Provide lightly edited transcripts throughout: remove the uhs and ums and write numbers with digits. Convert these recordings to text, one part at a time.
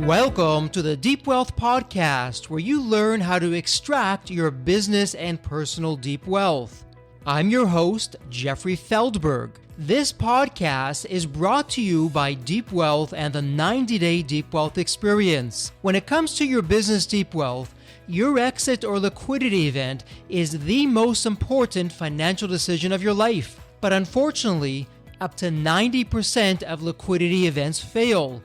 Welcome to the Deep Wealth Podcast, where you learn how to extract your business and personal deep wealth. I'm your host, Jeffrey Feldberg. This podcast is brought to you by Deep Wealth and the 90-Day Deep Wealth Experience. When it comes to your business deep wealth, your exit or liquidity event is the most important financial decision of your life. But unfortunately, up to 90% of liquidity events fail.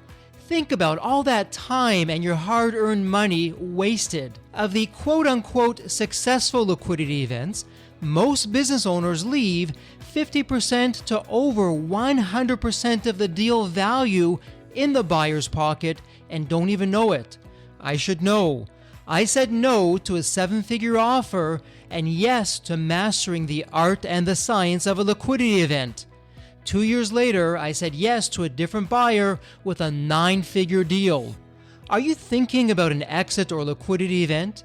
Think about all that time and your hard-earned money wasted. Of the quote-unquote successful liquidity events, most business owners leave 50% to over 100% of the deal value in the buyer's pocket and don't even know it. I should know. I said no to a seven-figure offer and yes to mastering the art and the science of a liquidity event. 2 years later, I said yes to a different buyer with a 9-figure deal. Are you thinking about an exit or liquidity event?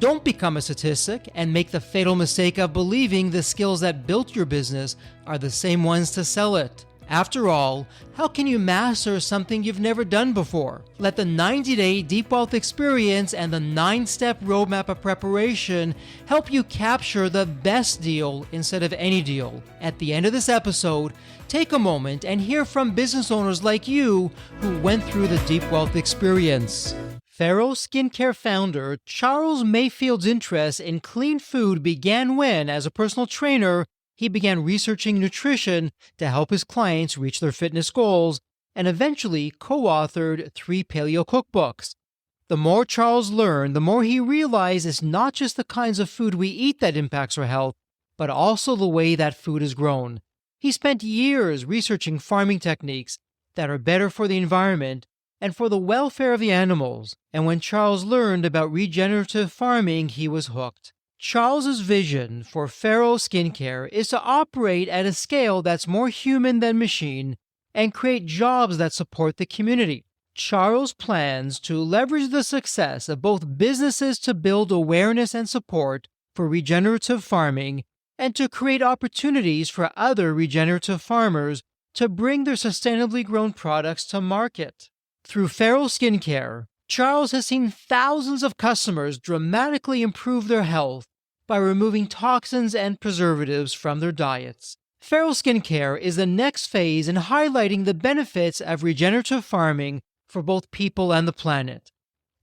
Don't become a statistic and make the fatal mistake of believing the skills that built your business are the same ones to sell it. After all, how can you master something you've never done before? Let the 90-Day Deep Wealth Experience and the 9-step roadmap of preparation help you capture the best deal instead of any deal. At the end of this episode, take a moment and hear from business owners like you who went through the Deep Wealth Experience. Farrow Skincare founder Charles Mayfield's interest in clean food began when, as a personal trainer, he began researching nutrition to help his clients reach their fitness goals and eventually co-authored 3 paleo cookbooks. The more Charles learned, the more he realized it's not just the kinds of food we eat that impacts our health, but also the way that food is grown. He spent years researching farming techniques that are better for the environment and for the welfare of the animals, and when Charles learned about regenerative farming, he was hooked. Charles's vision for Farrow Skincare is to operate at a scale that's more human than machine and create jobs that support the community. Charles plans to leverage the success of both businesses to build awareness and support for regenerative farming and to create opportunities for other regenerative farmers to bring their sustainably grown products to market. Through Farrow Skincare, Charles has seen thousands of customers dramatically improve their health by removing toxins and preservatives from their diets. Farrow Skincare is the next phase in highlighting the benefits of regenerative farming for both people and the planet.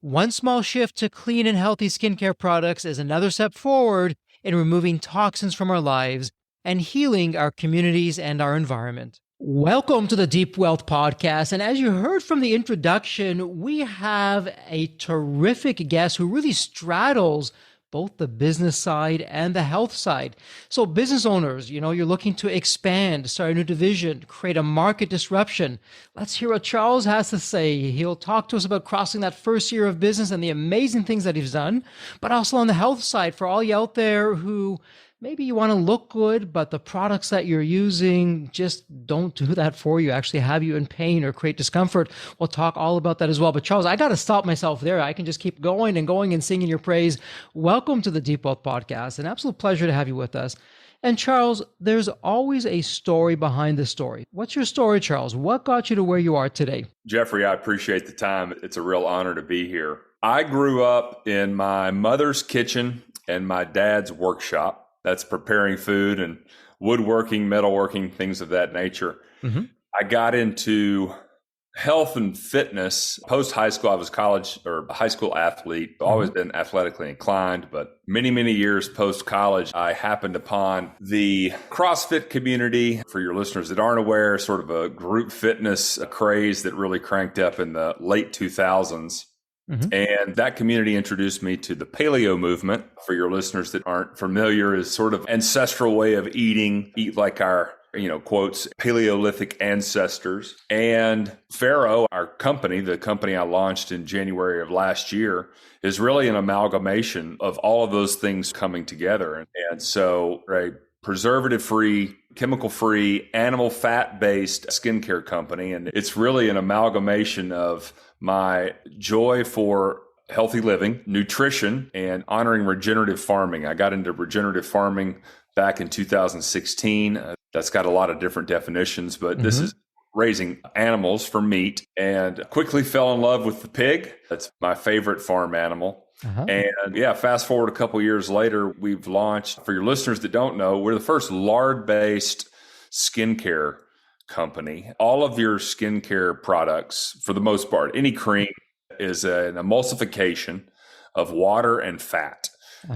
One small shift to clean and healthy skincare products is another step forward in removing toxins from our lives and healing our communities and our environment. Welcome to the Deep Wealth Podcast. And as you heard from the introduction, we have a terrific guest who really straddles both the business side and the health side. So business owners, you're looking to expand, start a new division, create a market disruption. Let's hear what Charles has to say. He'll talk to us about crossing that first year of business and the amazing things that he's done, but also on the health side for all you out there who maybe you want to look good, but the products that you're using just don't do that for you, actually have you in pain or create discomfort. We'll talk all about that as well. But Charles, I got to stop myself there. I can just keep going and singing your praise. Welcome to the Deep Wealth Podcast. An absolute pleasure to have you with us. And Charles, there's always a story behind the story. What's your story, Charles? What got you to where you are today? Jeffrey, I appreciate the time. It's a real honor to be here. I grew up in my mother's kitchen and my dad's workshop. That's preparing food and woodworking, metalworking, things of that nature. Mm-hmm. I got into health and fitness. Post-high school, I was a high school athlete, always been athletically inclined, but many years post-college, I happened upon the CrossFit community. For your listeners that aren't aware, sort of a group fitness craze that really cranked up in the late 2000s. Mm-hmm. And that community introduced me to the paleo movement. For your listeners that aren't familiar, is sort of ancestral way of eat like our, quotes, Paleolithic ancestors. And Farrow, our company, the company I launched in January of last year, is really an amalgamation of all of those things coming together. And so a preservative-free, chemical-free, animal fat-based skincare company. And it's really an amalgamation of my joy for healthy living, nutrition, and honoring regenerative farming. I got into regenerative farming back in 2016. That's got a lot of different definitions, but this is raising animals for meat and quickly fell in love with the pig. That's my favorite farm animal. And yeah, fast forward a couple years later, we've launched, for your listeners that don't know, we're the first lard-based skincare company. All of your skincare products, for the most part, any cream is an emulsification of water and fat.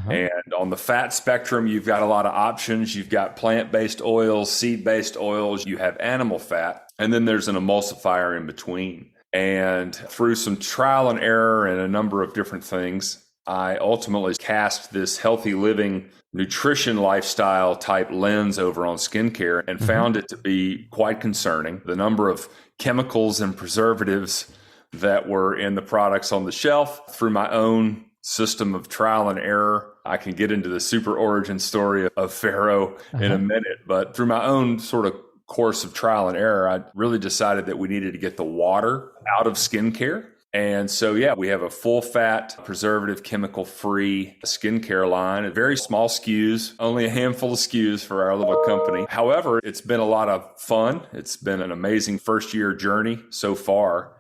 And on the fat spectrum, you've got a lot of options. You've got plant-based oils, seed-based oils, you have animal fat, and then there's an emulsifier in between. And through some trial and error and a number of different things, I ultimately cast this healthy living nutrition lifestyle type lens over on skincare and found it to be quite concerning. The number of chemicals and preservatives that were in the products on the shelf. Through my own system of trial and error, I can get into the super origin story of Farrow in a minute, but through my own sort of course of trial and error, I really decided that we needed to get the water out of skincare. And so, yeah, we have a full fat, preservative, chemical free skincare line, very small SKUs, only a handful of SKUs for our little company. However, it's been a lot of fun. It's been an amazing first year journey so far.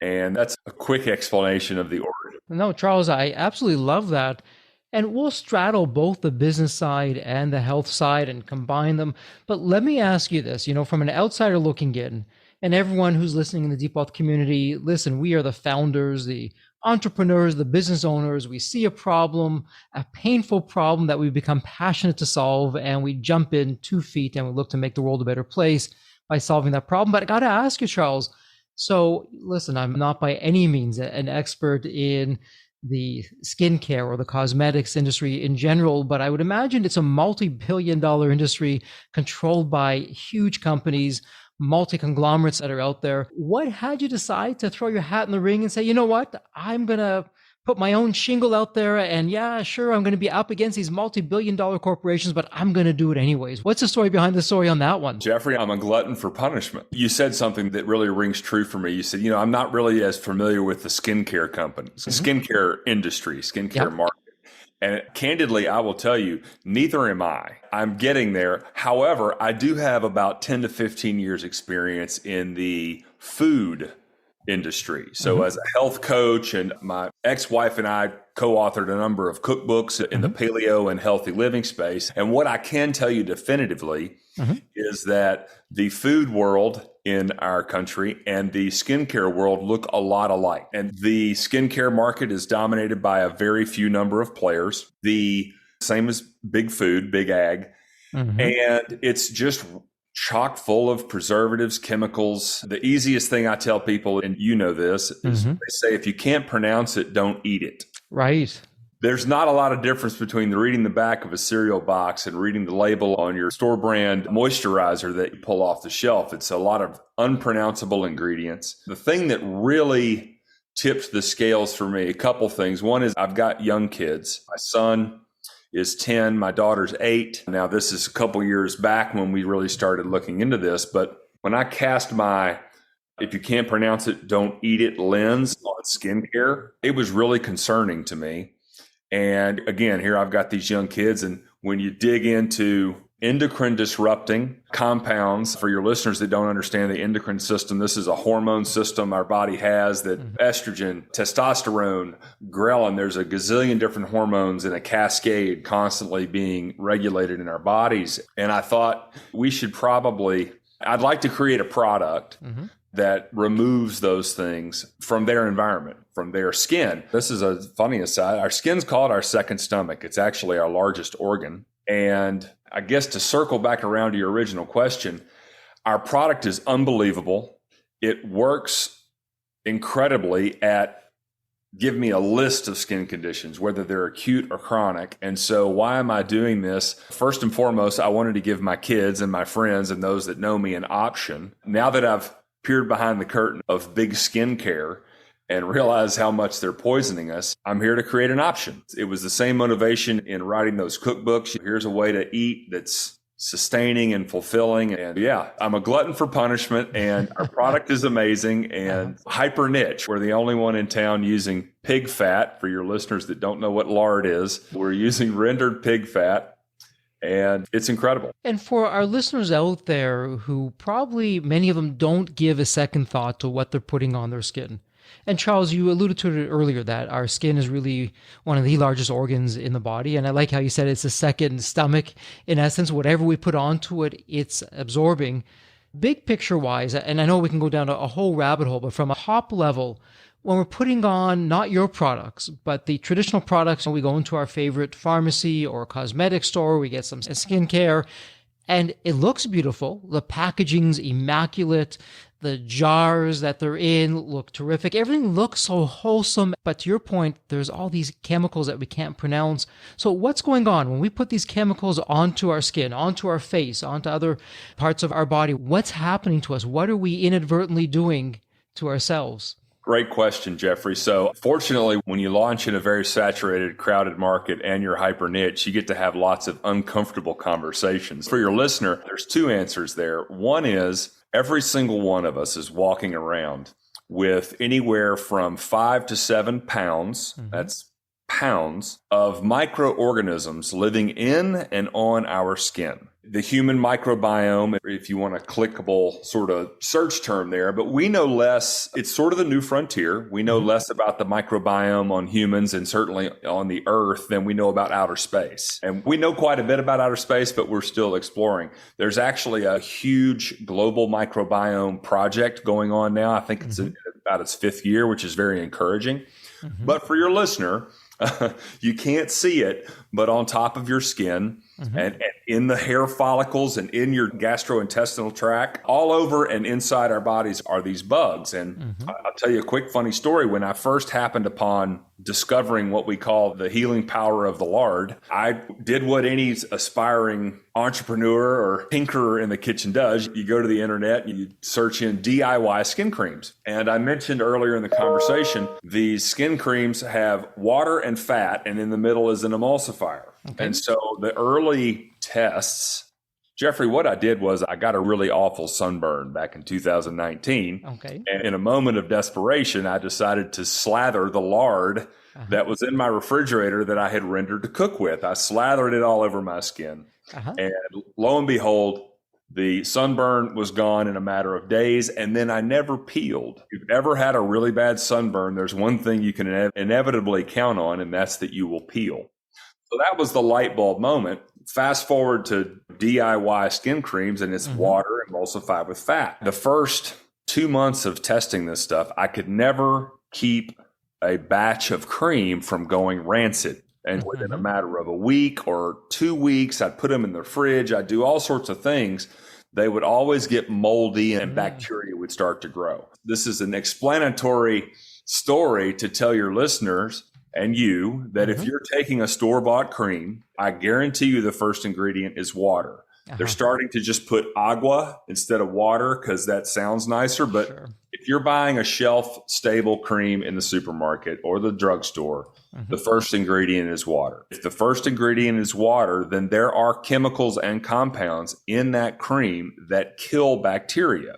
And that's a quick explanation of the origin. No, Charles, I absolutely love that. And we'll straddle both the business side and the health side and combine them. But let me ask you this, from an outsider looking in, and everyone who's listening in the Deep Wealth community, listen, we are the founders, the entrepreneurs, the business owners. We see a problem, a painful problem that we've become passionate to solve, and we jump in 2 feet and we look to make the world a better place by solving that problem. But I got to ask you, Charles, so listen, I'm not by any means an expert in the skincare or the cosmetics industry in general, but I would imagine it's a multi-billion-dollar industry controlled by huge companies, multi-conglomerates that are out there. What had you decide to throw your hat in the ring and say, you know what, I'm going to put my own shingle out there, and yeah, sure, I'm going to be up against these multi-billion-dollar corporations, but I'm going to do it anyways. What's the story behind the story on that one? Jeffrey, I'm a glutton for punishment. You said something that really rings true for me. You said, I'm not really as familiar with the skincare companies, skincare industry, skincare market. And candidly, I will tell you, neither am I. I'm getting there. However, I do have about 10 to 15 years experience in the food industry. So as a health coach, and my ex-wife and I co-authored a number of cookbooks in the paleo and healthy living space. And what I can tell you definitively is that the food world in our country and the skincare world look a lot alike. And the skincare market is dominated by a very few number of players, the same as big food, big ag. And it's just chock full of preservatives, chemicals. The easiest thing I tell people, and you know this, is they say, if you can't pronounce it, don't eat it. Right. There's not a lot of difference between reading the back of a cereal box and reading the label on your store brand moisturizer that you pull off the shelf. It's a lot of unpronounceable ingredients. The thing that really tipped the scales for me, a couple things. One is I've got young kids. My son is 10, my daughter's 8. Now, this is a couple years back when we really started looking into this, but when I cast my, if you can't pronounce it, don't eat it lens on skincare, it was really concerning to me. And again, here I've got these young kids, and when you dig into endocrine disrupting compounds, for your listeners that don't understand the endocrine system, this is a hormone system our body has that estrogen, testosterone, ghrelin, there's a gazillion different hormones in a cascade constantly being regulated in our bodies. And I thought I'd like to create a product that removes those things from their environment, from their skin. This is a funny aside. Our skin's called our second stomach. It's actually our largest organ. And I guess to circle back around to your original question, our product is unbelievable. It works incredibly at give me a list of skin conditions, whether they're acute or chronic. And so why am I doing this? First and foremost, I wanted to give my kids and my friends and those that know me an option. Now that I've peered behind the curtain of big skincare and realize how much they're poisoning us, I'm here to create an option. It was the same motivation in writing those cookbooks. Here's a way to eat that's sustaining and fulfilling. And yeah, I'm a glutton for punishment, and our product is amazing and hyper niche. We're the only one in town using pig fat. For your listeners that don't know what lard is, we're using rendered pig fat. And it's incredible. And for our listeners out there who probably many of them don't give a second thought to what they're putting on their skin. And Charles, you alluded to it earlier that our skin is really one of the largest organs in the body. And I like how you said it's a second stomach. In essence, whatever we put onto it, it's absorbing. Big picture wise, and I know we can go down a whole rabbit hole, but from a top level, when we're putting on not your products, but the traditional products, we go into our favorite pharmacy or cosmetic store, we get some skincare, and it looks beautiful. The packaging's immaculate. The jars that they're in look terrific. Everything looks so wholesome. But to your point, there's all these chemicals that we can't pronounce. So what's going on when we put these chemicals onto our skin, onto our face, onto other parts of our body? What's happening to us? What are we inadvertently doing to ourselves? Great question, Jeffrey. So fortunately, when you launch in a very saturated, crowded market and you're hyper niche, you get to have lots of uncomfortable conversations. For your listener, there's two answers there. One is every single one of us is walking around with anywhere from 5 to 7 pounds. That's pounds of microorganisms living in and on our skin. The human microbiome, if you want a clickable sort of search term there, but we know less. It's sort of the new frontier. We know less about the microbiome on humans and certainly on the earth than we know about outer space. And we know quite a bit about outer space, but we're still exploring. There's actually a huge global microbiome project going on now. I think it's about its 5th year, which is very encouraging. But for your listener, you can't see it, but on top of your skin and in the hair follicles and in your gastrointestinal tract, all over and inside our bodies are these bugs. And I'll tell you a quick funny story. When I first happened upon discovering what we call the healing power of the lard, I did what any aspiring entrepreneur or tinkerer in the kitchen does. You go to the internet and you search in DIY skin creams. And I mentioned earlier in the conversation, these skin creams have water and fat, and in the middle is an emulsifier. Okay. And so the early tests, Jeffrey, what I did was I got a really awful sunburn back in 2019. Okay. And in a moment of desperation, I decided to slather the lard that was in my refrigerator that I had rendered to cook with. I slathered it all over my skin. And lo and behold, the sunburn was gone in a matter of days, and then I never peeled. If you've ever had a really bad sunburn, there's one thing you can inevitably count on, and that's that you will peel. So that was the light bulb moment. Fast forward to DIY skin creams, and it's water emulsified with fat. The first 2 months of testing this stuff, I could never keep a batch of cream from going rancid. And within a matter of a week or 2 weeks, I'd put them in the fridge. I'd do all sorts of things. They would always get moldy and bacteria would start to grow. This is an explanatory story to tell your listeners and you that if you're taking a store-bought cream, I guarantee you the first ingredient is water. They're starting to just put agua instead of water because that sounds nicer. But if you're buying a shelf-stable cream in the supermarket or the drugstore, the first ingredient is water. If the first ingredient is water, then there are chemicals and compounds in that cream that kill bacteria.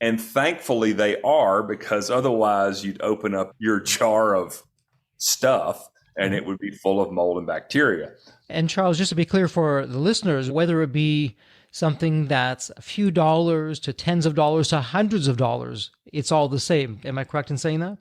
And thankfully they are, because otherwise you'd open up your jar of stuff and it would be full of mold and bacteria. And Charles, just to be clear for the listeners, whether it be something that's a few dollars to tens of dollars to hundreds of dollars, it's all the same. Am I correct in saying that?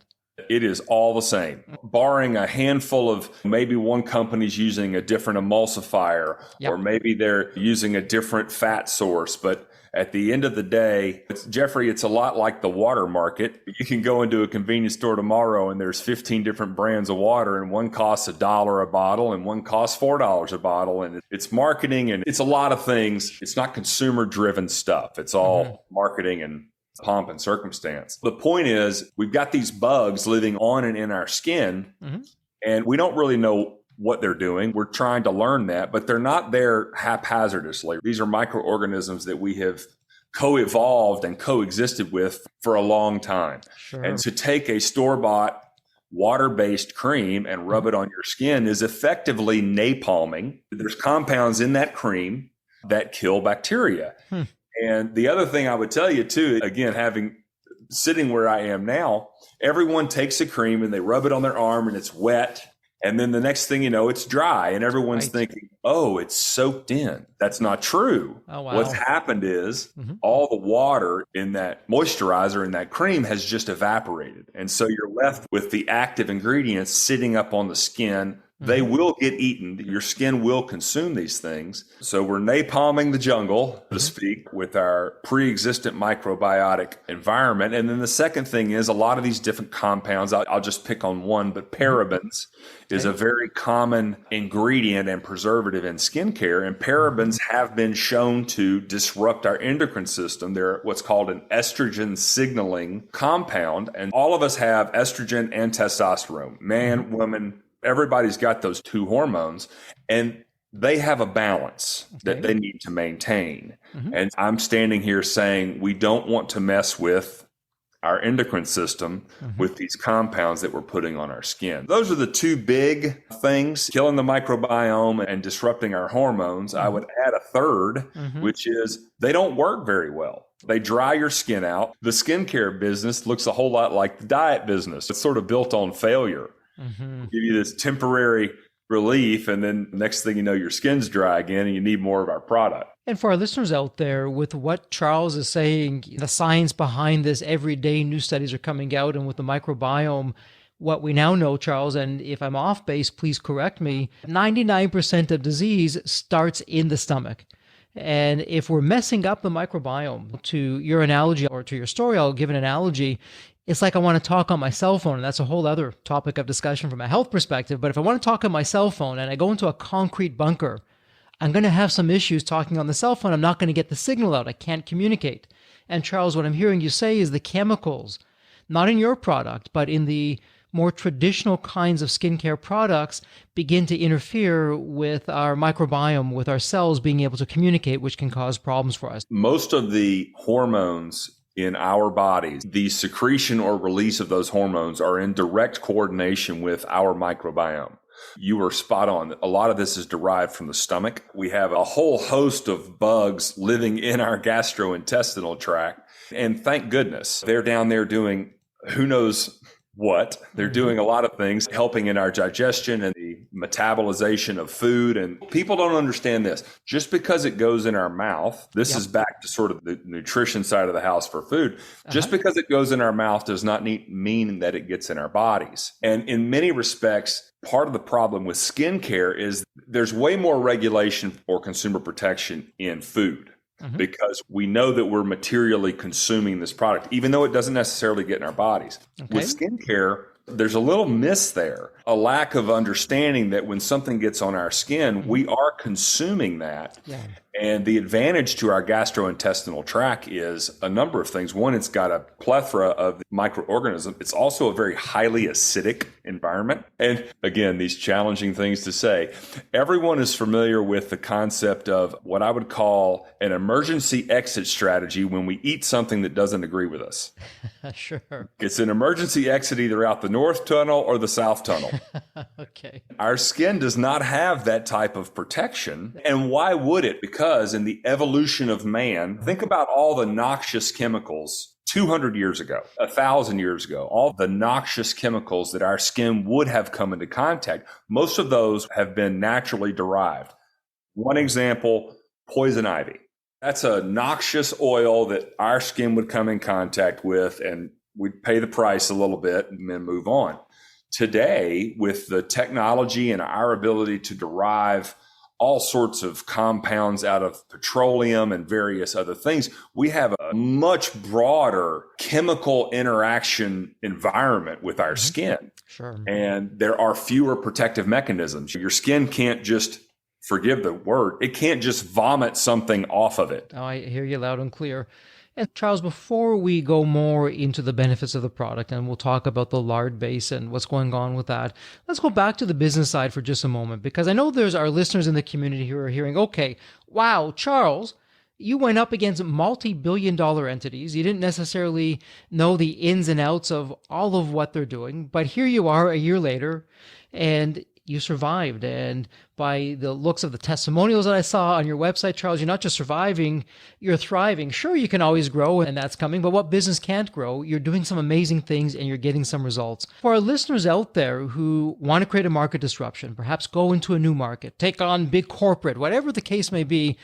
It is all the same, barring a handful of maybe one company's using a different emulsifier or maybe they're using a different fat source. But at the end of the day, Jeffrey, it's a lot like the water market. You can go into a convenience store tomorrow and there's 15 different brands of water, and one costs $1 a bottle and one costs $4 a bottle. And it's marketing and it's a lot of things. It's not consumer driven stuff. It's all marketing and pomp and circumstance. The point is, we've got these bugs living on and in our skin, and we don't really know what they're doing. We're trying to learn that, but they're not there haphazardly. These are microorganisms that we have co-evolved and coexisted with for a long time. And to take a store-bought water-based cream and rub it on your skin is effectively napalming. There's compounds in that cream that kill bacteria. And the other thing I would tell you too, again, sitting where I am now, everyone takes a cream and they rub it on their arm and it's wet And then the next thing you know, it's dry and everyone's Right. thinking, oh, it's soaked in. That's not true. Oh, wow. What's happened is Mhm. all the water in that moisturizer in that cream has just evaporated. And so you're left with the active ingredients sitting up on the skin. They will get eaten. Your skin will consume these things. So we're napalming the jungle, so to speak, with our pre-existent microbiotic environment. And then the second thing is a lot of these different compounds, I'll just pick on one, but parabens is a very common ingredient and preservative in skincare. And parabens have been shown to disrupt our endocrine system. They're what's called an estrogen signaling compound. And all of us have estrogen and testosterone, man, woman. Everybody's got those two hormones, and they have a balance that they need to maintain. And I'm standing here saying we don't want to mess with our endocrine system with these compounds that we're putting on our skin. Those are the two big things, killing the microbiome and disrupting our hormones. I would add a third, which is they don't work very well. They dry your skin out. The skincare business looks a whole lot like the diet business. It's sort of built on failure. Give you this temporary relief, and then next thing you know, your skin's dry again and you need more of our product. And for our listeners out there, with what Charles is saying, the science behind this, every day new studies are coming out, and with the microbiome, what we now know, Charles, and if I'm off base, please correct me, 99% of disease starts in the stomach. And if we're messing up the microbiome, to your analogy or to your story, I'll give an analogy. It's like I want to talk on my cell phone, and that's a whole other topic of discussion from a health perspective. But if I want to talk on my cell phone and I go into a concrete bunker, I'm going to have some issues talking on the cell phone. I'm not going to get the signal out. I can't communicate. And Charles, what I'm hearing you say is the chemicals, not in your product, but in the more traditional kinds of skincare products, begin to interfere with our microbiome, with our cells being able to communicate, which can cause problems for us. Most of the hormones in our bodies, the secretion or release of those hormones are in direct coordination with our microbiome. You were spot on. A lot of this is derived from the stomach. We have a whole host of bugs living in our gastrointestinal tract. And thank goodness they're down there doing who knows what. They're doing a lot of things, helping in our digestion and the metabolization of food. And people don't understand this. Just because it goes in our mouth, this is back to sort of the nutrition side of the house for food. Just because it goes in our mouth does not mean that it gets in our bodies. And in many respects, part of the problem with skincare is there's way more regulation or consumer protection in food. Because we know that we're materially consuming this product, even though it doesn't necessarily get in our bodies. With skincare, there's a little miss there, a lack of understanding that when something gets on our skin, we are consuming that. And the advantage to our gastrointestinal tract is a number of things. One, it's got a plethora of microorganisms. It's also a very highly acidic environment. And again, these challenging things to say. Everyone is familiar with the concept of what I would call an emergency exit strategy when we eat something that doesn't agree with us. Sure. It's an emergency exit either out the north tunnel or the south tunnel. Our skin does not have that type of protection. And why would it? Because in the evolution of man, think about all the noxious chemicals 200 years ago, 1,000 years ago, all the noxious chemicals that our skin would have come into contact. Most of those have been naturally derived. One example, poison ivy. That's a noxious oil that our skin would come in contact with, and we'd pay the price a little bit and then move on. Today, with the technology and our ability to derive all sorts of compounds out of petroleum and various other things, we have a much broader chemical interaction environment with our skin. And there are fewer protective mechanisms. Your skin can't just, forgive the word, it can't just vomit something off of it. Oh, I hear you loud and clear. And Charles, before we go more into the benefits of the product, and we'll talk about the lard base and what's going on with that, let's go back to the business side for just a moment, because I know there's our listeners in the community who are hearing, okay, wow, Charles, you went up against multi-billion-dollar entities. You didn't necessarily know the ins and outs of all of what they're doing, but here you are a year later, and you survived. And by the looks of the testimonials that I saw on your website, Charles, you're not just surviving, you're thriving. Sure, you can always grow, and that's coming, but what business can't grow? You're doing some amazing things and you're getting some results. For our listeners out there who want to create a market disruption, perhaps go into a new market, take on big corporate, whatever the case may be,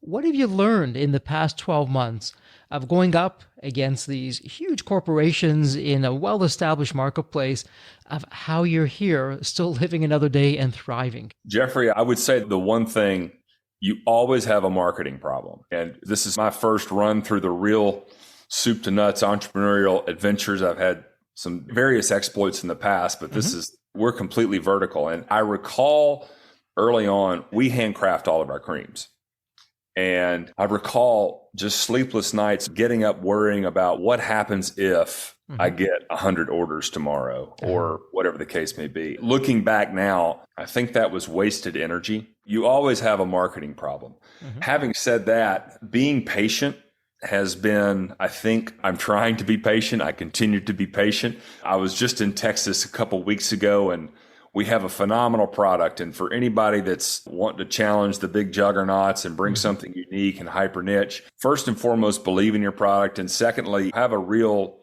what have you learned in the past 12 months of going up against these huge corporations in a well-established marketplace, of how you're here still living another day and thriving? Jeffrey, I would say the one thing, you always have a marketing problem. And this is my first run through the real soup to nuts entrepreneurial adventures. I've had some various exploits in the past, but we're completely vertical. And I recall early on, we handcraft all of our creams. And I recall just sleepless nights, getting up worrying about what happens if I get 100 orders tomorrow or whatever the case may be. Looking back now, I think that was wasted energy. You always have a marketing problem. Having said that, being patient has been, I think I'm trying to be patient. I continue to be patient. I was just in Texas a couple weeks ago, and we have a phenomenal product. And for anybody that's wanting to challenge the big juggernauts and bring something unique and hyper niche, first and foremost, believe in your product. And secondly, have a real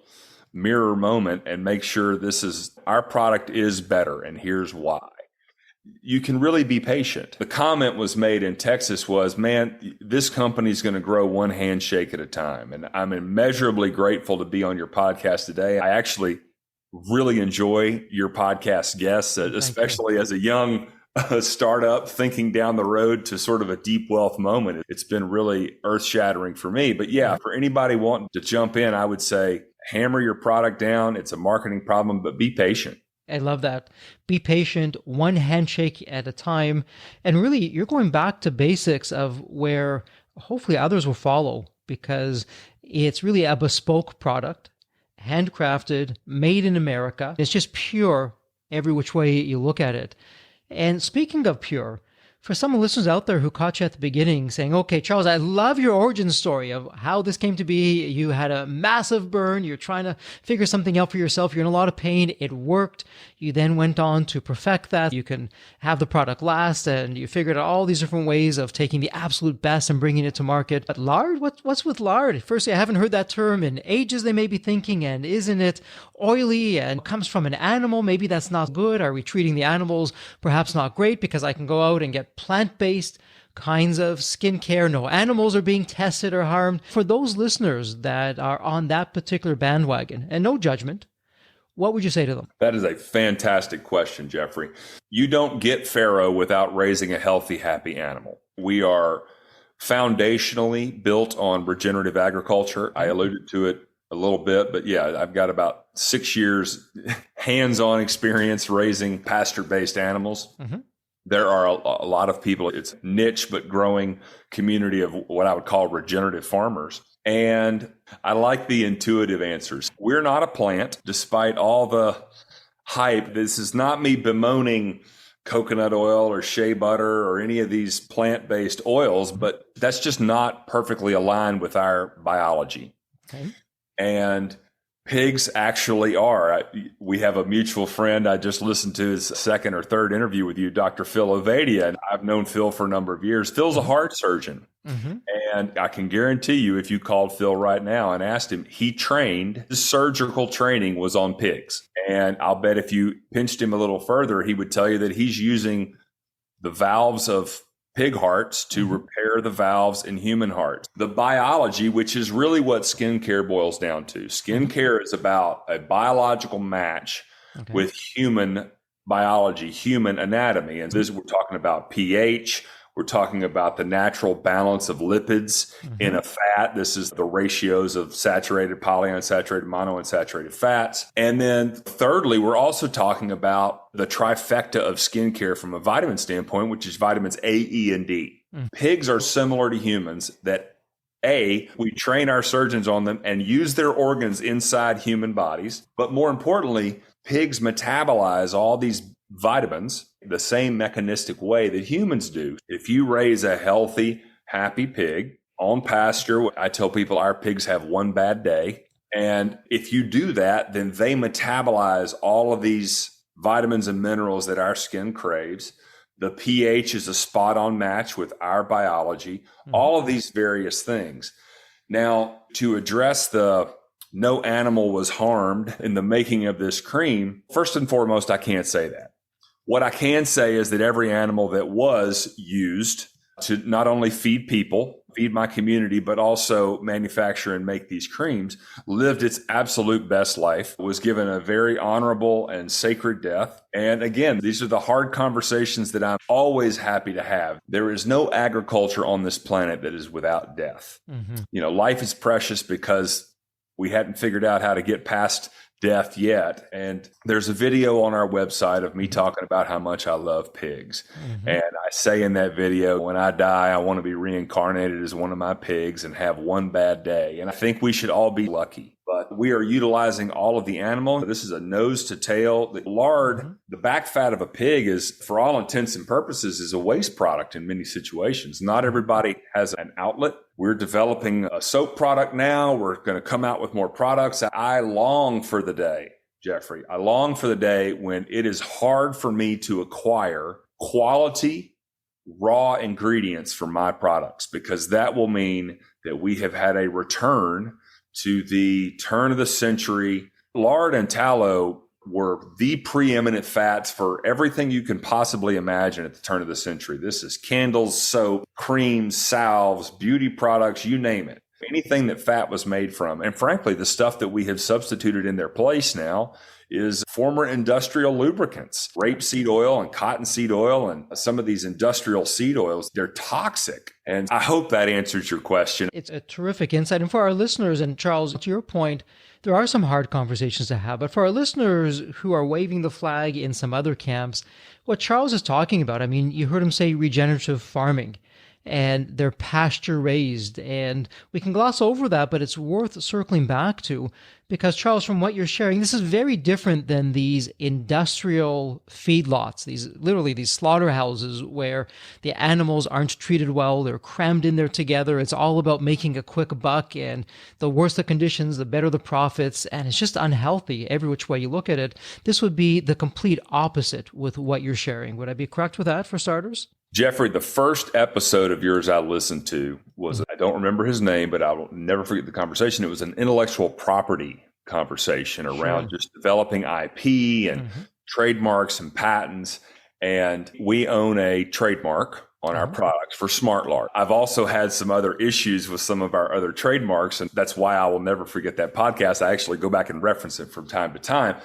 mirror moment and make sure our product is better. And here's why. You can really be patient. The comment was made in Texas was, man, this company's going to grow one handshake at a time. And I'm immeasurably grateful to be on your podcast today. I actually really enjoy your podcast guests, especially as a young startup thinking down the road to sort of a deep wealth moment. It's been really earth shattering for me. But yeah, for anybody wanting to jump in, I would say hammer your product down. It's a marketing problem, but be patient. I love that. Be patient, one handshake at a time. And really, you're going back to basics of where hopefully others will follow, because it's really a bespoke product, handcrafted, made in America. It's just pure every which way you look at it. And speaking of pure, for some listeners out there who caught you at the beginning saying, okay, Charles, I love your origin story of how this came to be. You had a massive burn. You're trying to figure something out for yourself. You're in a lot of pain. It worked. You then went on to perfect that. You can have the product last, and you figured out all these different ways of taking the absolute best and bringing it to market. But lard, what's with lard? Firstly, I haven't heard that term in ages, they may be thinking, and isn't it oily and comes from an animal? Maybe that's not good. Are we treating the animals perhaps not great because I can go out and get plant-based kinds of skincare? No animals are being tested or harmed. For those listeners that are on that particular bandwagon, and no judgment, what would you say to them? That is a fantastic question, Jeffrey. You don't get Farrow without raising a healthy, happy animal. We are foundationally built on regenerative agriculture. I alluded to it a little bit, but yeah, I've got about 6 years hands-on experience raising pasture-based animals. There are a lot of people, it's a niche but growing community of what I would call regenerative farmers. And I like the intuitive answers. We're not a plant, despite all the hype. This is not me bemoaning coconut oil or shea butter or any of these plant-based oils, but that's just not perfectly aligned with our biology. Okay. And pigs actually are. We have a mutual friend. I just listened to his second or third interview with you, Dr. Phil Ovadia, and I've known Phil for a number of years. Phil's a heart surgeon. And I can guarantee you, if you called Phil right now and asked him, his surgical training was on pigs. And I'll bet if you pinched him a little further, he would tell you that he's using the valves of pig hearts to repair the valves in human hearts. The biology, which is really what skincare boils down to. Skincare is about a biological match with human biology, human anatomy. And this, we're talking about pH. We're talking about the natural balance of lipids in a fat. This is the ratios of saturated, polyunsaturated, monounsaturated fats. And then thirdly, we're also talking about the trifecta of skincare from a vitamin standpoint, which is vitamins A, E, and D. Pigs are similar to humans that we train our surgeons on them and use their organs inside human bodies. But more importantly, pigs metabolize all these vitamins the same mechanistic way that humans do. If you raise a healthy, happy pig on pasture, I tell people our pigs have one bad day. And if you do that, then they metabolize all of these vitamins and minerals that our skin craves. The pH is a spot on match with our biology, all of these various things. Now, to address the no animal was harmed in the making of this cream, first and foremost, I can't say that. What I can say is that every animal that was used to not only feed people, feed my community, but also manufacture and make these creams, lived its absolute best life, was given a very honorable and sacred death. And again, these are the hard conversations that I'm always happy to have. There is no agriculture on this planet that is without death. Life is precious because we hadn't figured out how to get past death yet. And there's a video on our website of me talking about how much I love pigs. And I say in that video, when I die, I want to be reincarnated as one of my pigs and have one bad day. And I think we should all be lucky. But we are utilizing all of the animal. This is a nose to tail. The lard, the back fat of a pig is, for all intents and purposes, is a waste product in many situations. Not everybody has an outlet. We're developing a soap product now. We're going to come out with more products. I long for the day, Jeffrey. I long for the day when it is hard for me to acquire quality raw ingredients for my products, because that will mean that we have had a return to the turn of the century. Lard and tallow were the preeminent fats for everything you can possibly imagine at the turn of the century. This is candles, soap, creams, salves, beauty products, you name it. Anything that fat was made from. And frankly, the stuff that we have substituted in their place now is former industrial lubricants, rapeseed oil and cottonseed oil and some of these industrial seed oils. They're toxic. And I hope that answers your question. It's a terrific insight. And for our listeners, and Charles, to your point, there are some hard conversations to have. But for our listeners who are waving the flag in some other camps, what Charles is talking about, I mean, you heard him say regenerative farming, and they're pasture raised. And we can gloss over that, but it's worth circling back to, because Charles, from what you're sharing, this is very different than these industrial feedlots, these slaughterhouses where the animals aren't treated well. They're crammed in there together. It's all about making a quick buck, and the worse the conditions, the better the profits. And it's just unhealthy every which way you look at it. This would be the complete opposite with what you're sharing. Would I be correct with that, for starters? Jeffrey, the first episode of yours I listened to was, I don't remember his name, but I will never forget the conversation. It was an intellectual property conversation around just developing IP and trademarks and patents. And we own a trademark on our products for Smart Lard. I've also had some other issues with some of our other trademarks, and that's why I will never forget that podcast. I actually go back and reference it from time to time.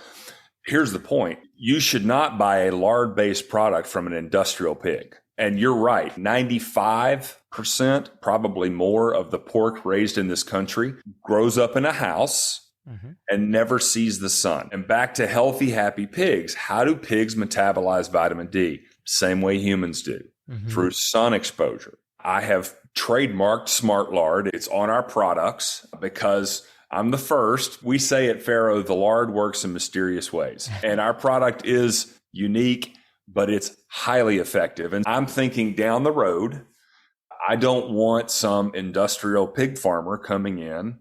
Here's the point. You should not buy a lard-based product from an industrial pig. And you're right, 95%, probably more, of the pork raised in this country grows up in a house and never sees the sun. And back to healthy, happy pigs. How do pigs metabolize vitamin D? Same way humans do, through sun exposure. I have trademarked Smart Lard. It's on our products because I'm the first. We say at Farrow, the lard works in mysterious ways. And our product is unique, but it's highly effective. And I'm thinking down the road, I don't want some industrial pig farmer coming in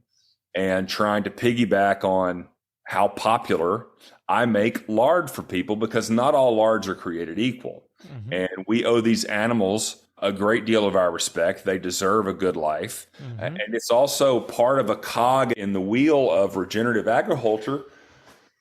and trying to piggyback on how popular I make lard for people, because not all lards are created equal. And we owe these animals a great deal of our respect. They deserve a good life. And it's also part of a cog in the wheel of regenerative agriculture,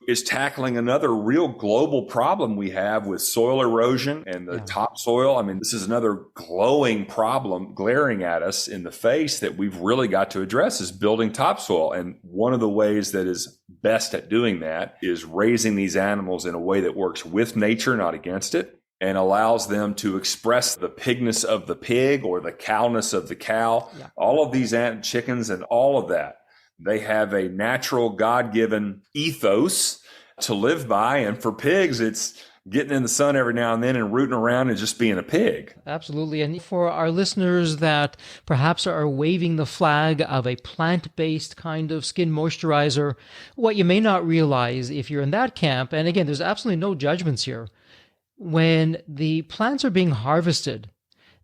is tackling another real global problem we have with soil erosion and the topsoil. I mean, this is another glowing problem glaring at us in the face that we've really got to address, is building topsoil. And one of the ways that is best at doing that is raising these animals in a way that works with nature, not against it, and allows them to express the pigness of the pig or the cowness of the cow. All of these chickens and all of that, they have a natural God-given ethos to live by. And for pigs, it's getting in the sun every now and then and rooting around and just being a pig. Absolutely. And for our listeners that perhaps are waving the flag of a plant-based kind of skin moisturizer, what you may not realize if you're in that camp, and again, there's absolutely no judgments here, when the plants are being harvested,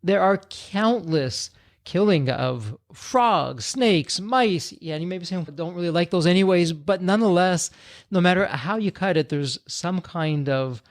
there are countless killing of frogs, snakes, mice. Yeah, and you may be saying, don't really like those anyways, but nonetheless, no matter how you cut it, there's some kind of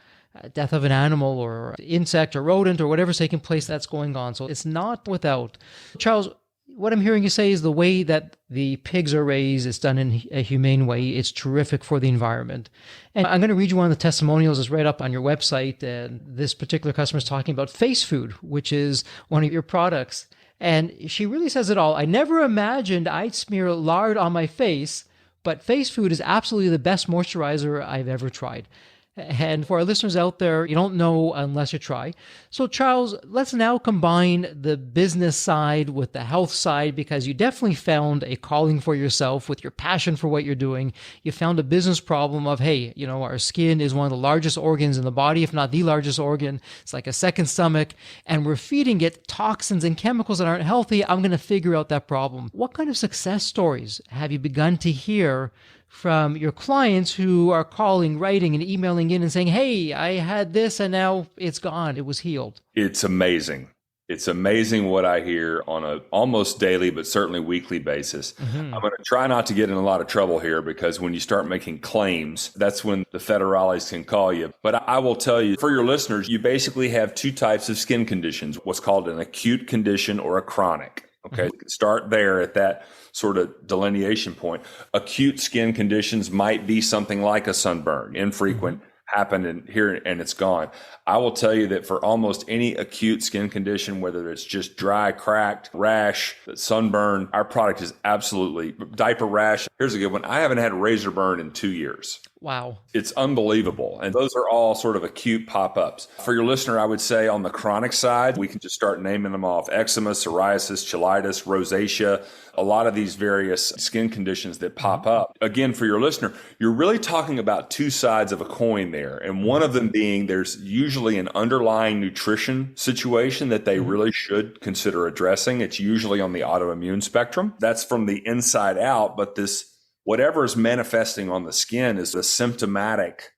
death of an animal or insect or rodent or whatever's taking place that's going on. So it's not without. Charles, what I'm hearing you say is the way that the pigs are raised, it's done in a humane way. It's terrific for the environment. And I'm going to read you one of the testimonials that's right up on your website. And this particular customer is talking about Face Food, which is one of your products. And she really says it all. I never imagined I'd smear lard on my face, but Face Food is absolutely the best moisturizer I've ever tried. And for our listeners out there, you don't know unless you try. So Charles, let's now combine the business side with the health side, because you definitely found a calling for yourself with your passion for what you're doing. You found a business problem of, hey, our skin is one of the largest organs in the body, if not the largest organ. It's like a second stomach, and we're feeding it toxins and chemicals that aren't healthy. I'm going to figure out that problem. What kind of success stories have you begun to hear from your clients who are calling, writing, and emailing in and saying, hey, I had this and now it's gone. It was healed? It's amazing. It's amazing what I hear on a almost daily, but certainly weekly basis. I'm going to try not to get in a lot of trouble here, because when you start making claims, that's when the federales can call you. But I will tell you, for your listeners, you basically have two types of skin conditions, what's called an acute condition or a chronic. Okay, start there at that sort of delineation point. Acute skin conditions might be something like a sunburn, infrequent, happened and here and it's gone. I will tell you that for almost any acute skin condition, whether it's just dry, cracked, rash, sunburn, our product is absolutely diaper rash. Here's a good one. I haven't had a razor burn in 2 years. Wow. It's unbelievable. And those are all sort of acute pop-ups. For your listener, I would say on the chronic side, we can just start naming them off. Eczema, psoriasis, cheilitis, rosacea, a lot of these various skin conditions that pop up. Again, for your listener, you're really talking about two sides of a coin there. And one of them being there's usually an underlying nutrition situation that they really should consider addressing. It's usually on the autoimmune spectrum. That's from the inside out, but this whatever is manifesting on the skin is the symptomatic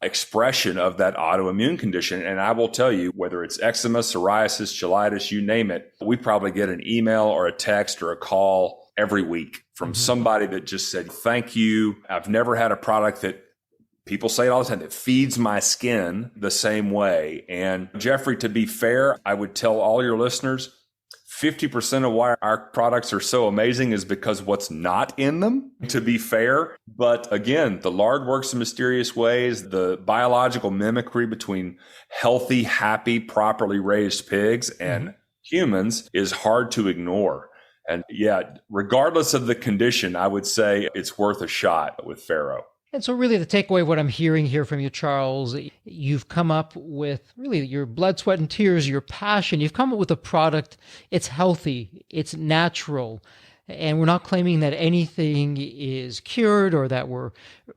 expression of that autoimmune condition. And I will tell you, whether it's eczema, psoriasis, cheilitis, you name it, we probably get an email or a text or a call every week from somebody that just said, thank you. I've never had a product that people say it all the time that feeds my skin the same way. And Jeffrey, to be fair, I would tell all your listeners, 50% of why our products are so amazing is because what's not in them, to be fair. But again, the lard works in mysterious ways. The biological mimicry between healthy, happy, properly raised pigs and humans is hard to ignore. And yeah, regardless of the condition, I would say it's worth a shot with Farrow. And so really the takeaway of what I'm hearing here from you, Charles, you've come up with really your blood, sweat, and tears, your passion. You've come up with a product. It's healthy. It's natural. And we're not claiming that anything is cured or that we're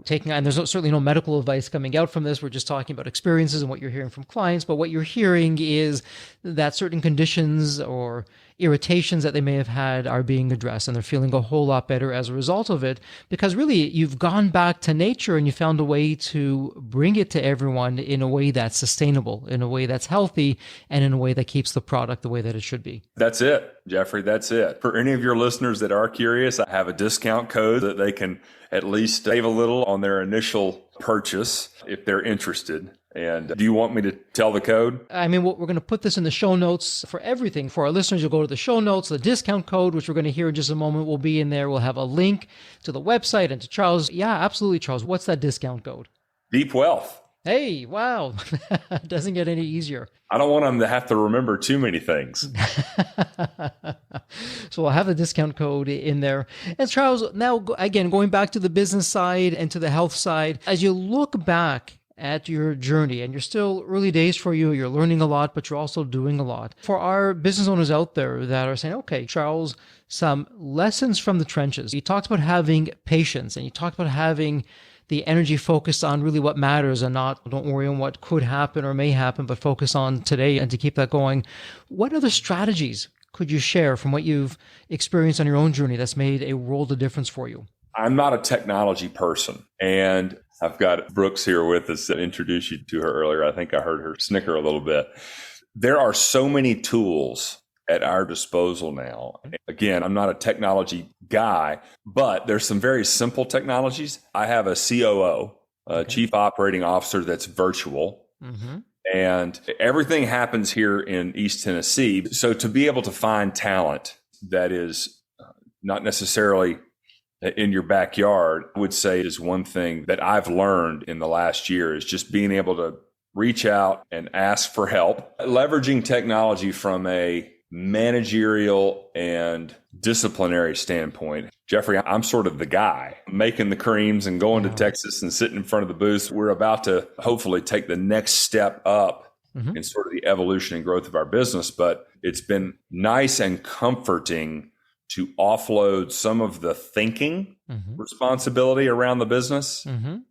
taking, and there's certainly no medical advice coming out from this. We're just talking about experiences and what you're hearing from clients. But what you're hearing is that certain conditions or irritations that they may have had are being addressed, and they're feeling a whole lot better as a result of it, because really you've gone back to nature and you found a way to bring it to everyone in a way that's sustainable, in a way that's healthy, and in a way that keeps the product the way that it should be. That's it, Jeffrey. That's it. For any of your listeners that are curious, I have a discount code that they can at least save a little on their initial purchase if they're interested. And do you want me to tell the code? I mean, we're going to put this in the show notes for everything. For our listeners, you'll go to the show notes. The discount code, which we're going to hear in just a moment, will be in there. We'll have a link to the website and to Charles. Yeah, absolutely, Charles. What's that discount code? Deep Wealth. Hey, wow. Doesn't get any easier. I don't want them to have to remember too many things. So we'll have the discount code in there. And Charles, now, again, going back to the business side and to the health side, as you look back at your journey, and you're still early days for you, you're learning a lot, but you're also doing a lot. For our business owners out there that are saying, okay, Charles, some lessons from the trenches. You talked about having patience, and you talked about having the energy focused on really what matters and not, don't worry on what could happen or may happen, but focus on today and to keep that going. What other strategies could you share from what you've experienced on your own journey that's made a world of difference for you? I'm not a technology person, and I've got Brooks here with us that introduced you to her earlier. I think I heard her snicker a little bit. There are so many tools at our disposal now. Again, I'm not a technology guy, but there's some very simple technologies. I have a COO, Chief Operating Officer, that's virtual. And everything happens here in East Tennessee. So to be able to find talent that is not necessarily in your backyard, I would say is one thing that I've learned in the last year is just being able to reach out and ask for help, leveraging technology from a managerial and disciplinary standpoint. Jeffrey, I'm sort of the guy making the creams and going to Texas and sitting in front of the booth. We're about to hopefully take the next step up in sort of the evolution and growth of our business. But it's been nice and comforting to offload some of the thinking responsibility around the business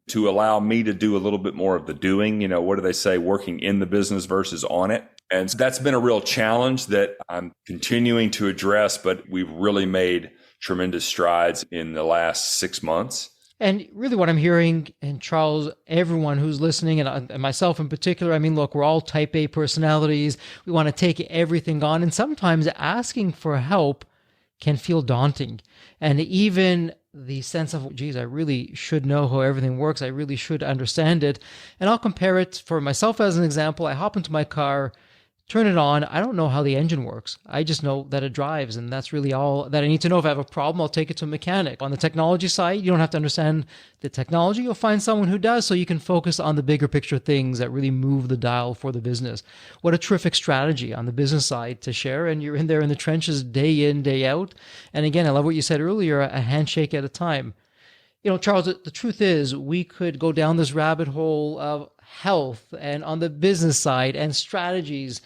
to allow me to do a little bit more of the doing. You know, what do they say? Working in the business versus on it. And that's been a real challenge that I'm continuing to address, but we've really made tremendous strides in the last 6 months. And really what I'm hearing, and Charles, everyone who's listening, and myself in particular, I mean, look, we're all type A personalities. We want to take everything on. And sometimes asking for help can feel daunting. And even the sense of, geez, I really should know how everything works. I really should understand it. And I'll compare it for myself as an example. I hop into my car, turn it on. I don't know how the engine works. I just know that it drives, and that's really all that I need to know. If I have a problem, I'll take it to a mechanic. On the technology side, you don't have to understand the technology. You'll find someone who does, so you can focus on the bigger picture things that really move the dial for the business. What a terrific strategy on the business side to share, and you're in there in the trenches day in, day out. And again, I love what you said earlier, a handshake at a time. You know, Charles, the truth is we could go down this rabbit hole of health and on the business side and strategies.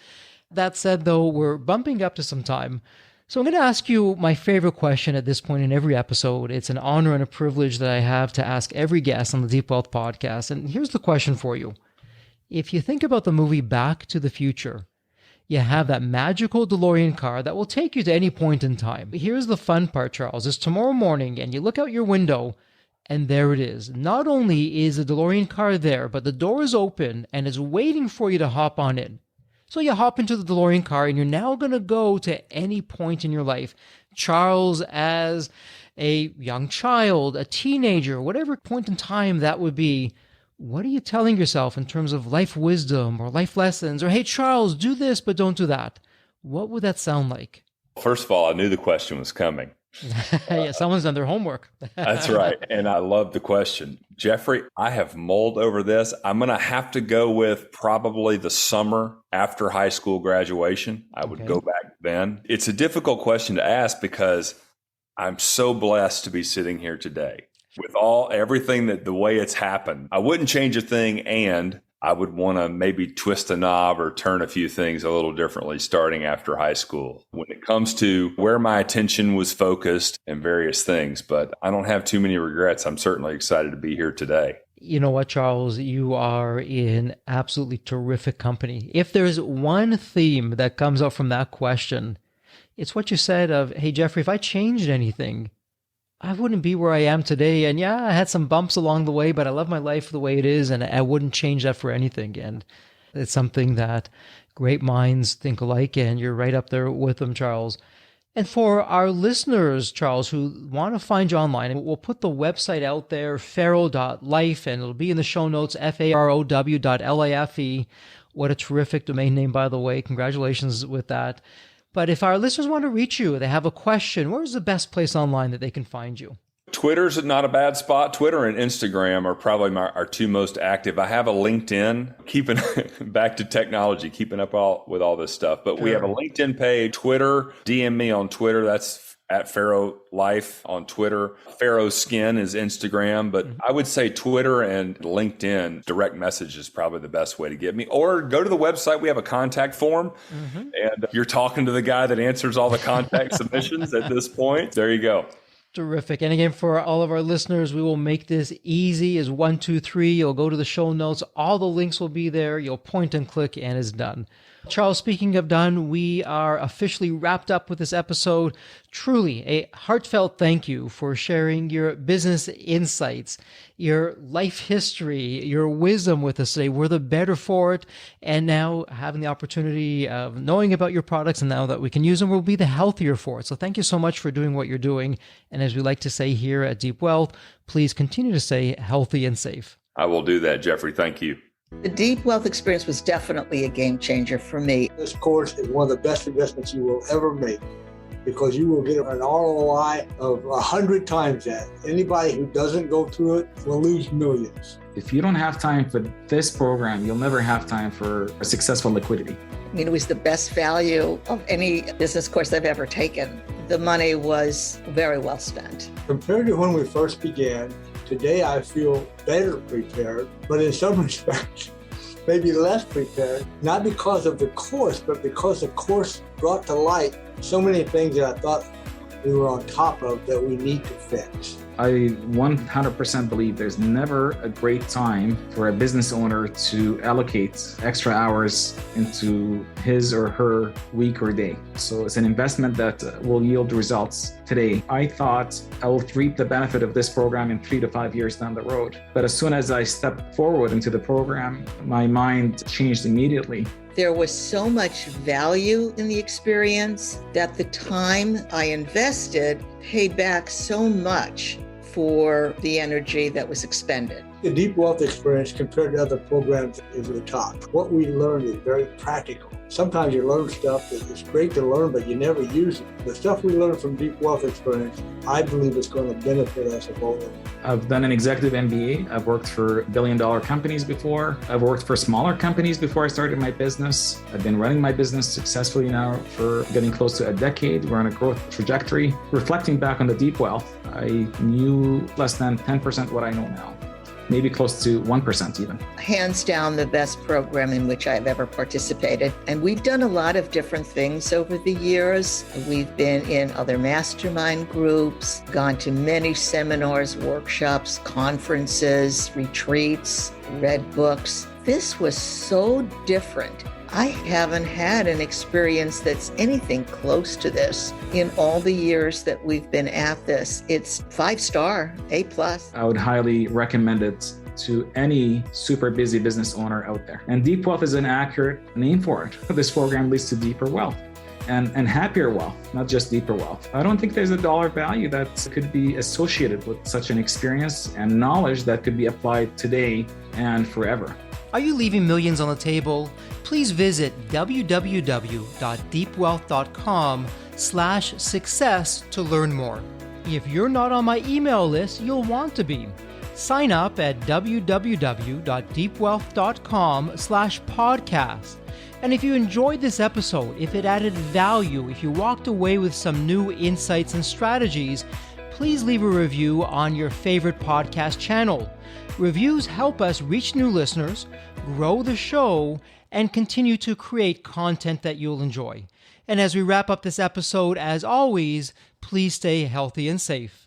That said, though, we're bumping up to some time. So I'm going to ask you my favorite question at this point in every episode. It's an honor and a privilege that I have to ask every guest on the Deep Wealth podcast. And here's the question for you. If you think about the movie Back to the Future, you have that magical DeLorean car that will take you to any point in time. Here's the fun part, Charles, is tomorrow morning and you look out your window and there it is. Not only is the DeLorean car there, but the door is open and is waiting for you to hop on in. So you hop into the DeLorean car and you're now going to go to any point in your life. Charles, as a young child, a teenager, whatever point in time that would be, what are you telling yourself in terms of life wisdom or life lessons? Or, hey, Charles, do this, but don't do that. What would that sound like? First of all, I knew the question was coming. Yeah, someone's done their homework. That's right. And I love the question. Jeffrey, I have mulled over this. I'm going to have to go with probably the summer after high school graduation. I would go back then. It's a difficult question to ask because I'm so blessed to be sitting here today with everything that the way it's happened. I wouldn't change a thing, and I would want to maybe twist a knob or turn a few things a little differently starting after high school when it comes to where my attention was focused and various things. But I don't have too many regrets. I'm certainly excited to be here today. You know what, Charles? You are in absolutely terrific company. If there's one theme that comes out from that question, it's what you said of, hey, Jeffrey, if I changed anything, I wouldn't be where I am today. And yeah, I had some bumps along the way, but I love my life the way it is, and I wouldn't change that for anything. And it's something that great minds think alike, and you're right up there with them, Charles. And for our listeners, Charles, who want to find you online, we'll put the website out there, farrow.life, and it'll be in the show notes, FAROW.LIFE. What a terrific domain name, by the way. Congratulations with that. But if our listeners want to reach you, they have a question, where's the best place online that they can find you? Twitter's not a bad spot. Twitter and Instagram are probably our two most active. I have a LinkedIn, keeping back to technology, keeping up with all this stuff. But we have a LinkedIn page, Twitter, DM me on Twitter. That's at Farrow Life on Twitter. Farrow Skin is Instagram. But I would say Twitter and LinkedIn, direct message is probably the best way to get me. Or go to the website. We have a contact form. And you're talking to the guy that answers all the contact submissions at this point. There you go. Terrific. And again, for all of our listeners, we will make this easy as 1, 2, 3. You'll go to the show notes. All the links will be there. You'll point and click and it's done. Charles, speaking of done, we are officially wrapped up with this episode. Truly a heartfelt thank you for sharing your business insights, your life history, your wisdom with us today. We're the better for it. And now having the opportunity of knowing about your products and now that we can use them, we'll be the healthier for it. So thank you so much for doing what you're doing. And as we like to say here at Deep Wealth, please continue to stay healthy and safe. I will do that, Jeffrey. Thank you. The Deep Wealth experience was definitely a game changer for me. This course is one of the best investments you will ever make because you will get an ROI of 100 times that. Anybody who doesn't go through it will lose millions. If you don't have time for this program, you'll never have time for a successful liquidity. I mean, it was the best value of any business course I've ever taken. The money was very well spent. Compared to when we first began, today I feel better prepared, but in some respects, maybe less prepared, not because of the course, but because the course brought to light so many things that I thought we were on top of that we need to fix. I 100% believe there's never a great time for a business owner to allocate extra hours into his or her week or day. So it's an investment that will yield results today. I thought I will reap the benefit of this program in 3 to 5 years down the road. But as soon as I stepped forward into the program, my mind changed immediately. There was so much value in the experience that the time I invested paid back so much for the energy that was expended. The Deep Wealth experience compared to other programs is the top. What we learned is very practical. Sometimes you learn stuff that is great to learn, but you never use it. The stuff we learned from Deep Wealth experience, I believe it's going to benefit us both. I've done an executive MBA. I've worked for billion-dollar companies before. I've worked for smaller companies before I started my business. I've been running my business successfully now for getting close to a decade. We're on a growth trajectory. Reflecting back on the Deep Wealth, I knew less than 10% what I know now. Maybe close to 1% even. Hands down the best program in which I've ever participated. And we've done a lot of different things over the years. We've been in other mastermind groups, gone to many seminars, workshops, conferences, retreats, read books. This was so different. I haven't had an experience that's anything close to this in all the years that we've been at this. It's 5-star, A+. I would highly recommend it to any super busy business owner out there. And Deep Wealth is an accurate name for it. This program leads to deeper wealth and happier wealth, not just deeper wealth. I don't think there's a dollar value that could be associated with such an experience and knowledge that could be applied today and forever. Are you leaving millions on the table? Please visit www.deepwealth.com/success to learn more. If you're not on my email list, you'll want to be. Sign up at www.deepwealth.com/podcast. And if you enjoyed this episode, if it added value, if you walked away with some new insights and strategies, please leave a review on your favorite podcast channel. Reviews help us reach new listeners, grow the show, and continue to create content that you'll enjoy. And as we wrap up this episode, as always, please stay healthy and safe.